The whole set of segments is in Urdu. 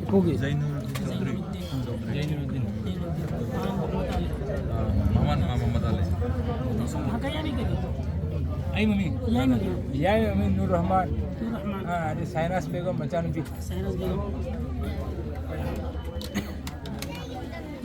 Kogi. Muhammad Ali. Ay mami. Ya mami Nur Rahman. Ada Sainas Begum macam ni. Sainas Begum.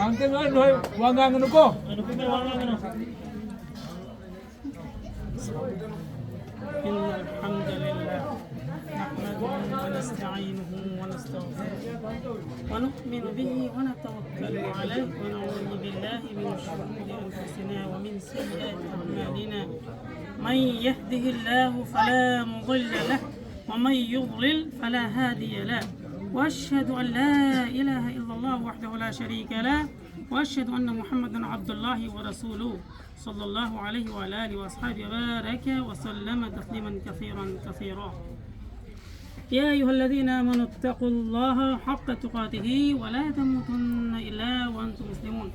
Angkat mana doi wangang nu ko? Ano po ba ano? إن الحمد لله نحمده ونستعينه ونستغفره ونؤمن به ونتوكل عليه ونعوذ بالله من شرور أنفسنا ومن سيئات أعمالنا من يهده الله فلا مضل له ومن يضلل فلا هادي له وأشهد أن لا إله إلا الله وحده لا شريك له وأشهد أن محمدا عبد الله ورسوله صلى الله عليه وعلى آله وأصحابه وبارك وسلم تسليما كثيرا يا أيها الذين آمنوا اتقوا الله حق تقاته ولا تموتن إلا وأنتم مسلمون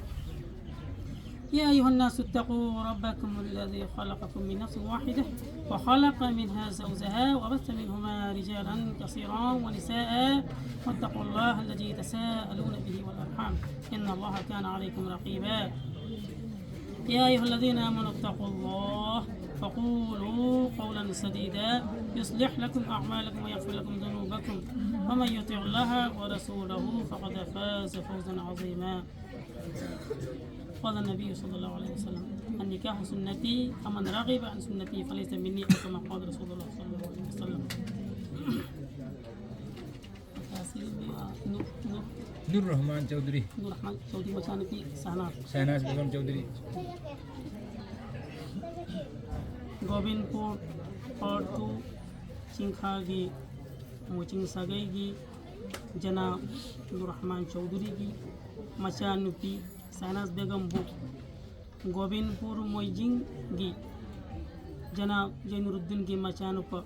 يا أيها الناس اتقوا ربكم الذي خلقكم من نفس واحدة وخلق منها زوجها وبث منهما رجالا كثيرا ونساء واتقوا الله الذي تساءلون به والأرحام إن الله كان عليكم رقيبا يا أيها الذين آمنوا اتقوا الله فقولوا قولا سديدا يصلح لكم أعمالكم ويغفر لكم ذنوبكم ومن يطع الله ورسوله فقد فاز فوزا عظيما قال النبي صلى الله عليه وسلم النكاح سنتي فمن رغب عن سنتي فليس مني أو كما قال رسول الله صلى الله عليه وسلم Nur Rahman Chaudhary. Nur Rahman Chaudhary macam ni Sainas Begum Chaudhary. Gobindpur Part 2 Chingkhagi Muching Sagaygi Jana Nur Rahman Chaudhary gi Machanupi Sainas Begum Book Gobindpur Moijing gi Jana Jainuruddin gi Machanupa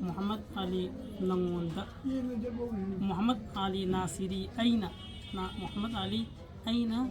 Muhammad Ali Nangwanda Muhammad Ali Nasiri Aina Muhammad Ali Aina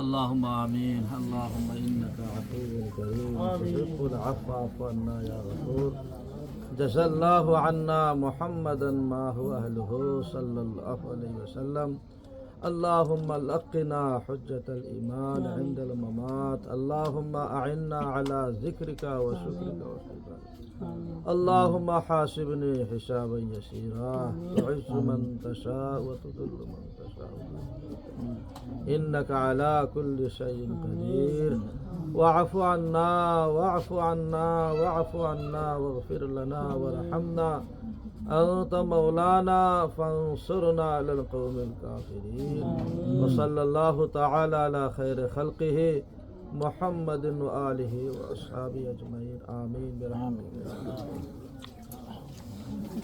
اللهم آمين اللهم إنك عفو كريم تحب العفو فاعف عنا يا غفور جزا الله عنا محمدا ما هو أهله صلى الله عليه وسلم اللهم لقنا حجة الإيمان عند الممات اللهم أعنا على ذكرك وشكرك وحبك اللهم حاسبني حسابا يسيرا تعز من تشاء وتذل من تشاء إنك على كل شيء قدير واعف عنا واغفر لنا وارحمنا أنت مولانا فانصرنا على القوم الكافرين وصلى الله تعالى على خير خلقه محمد وآله وأصحابه أجمعين آمين برحمتك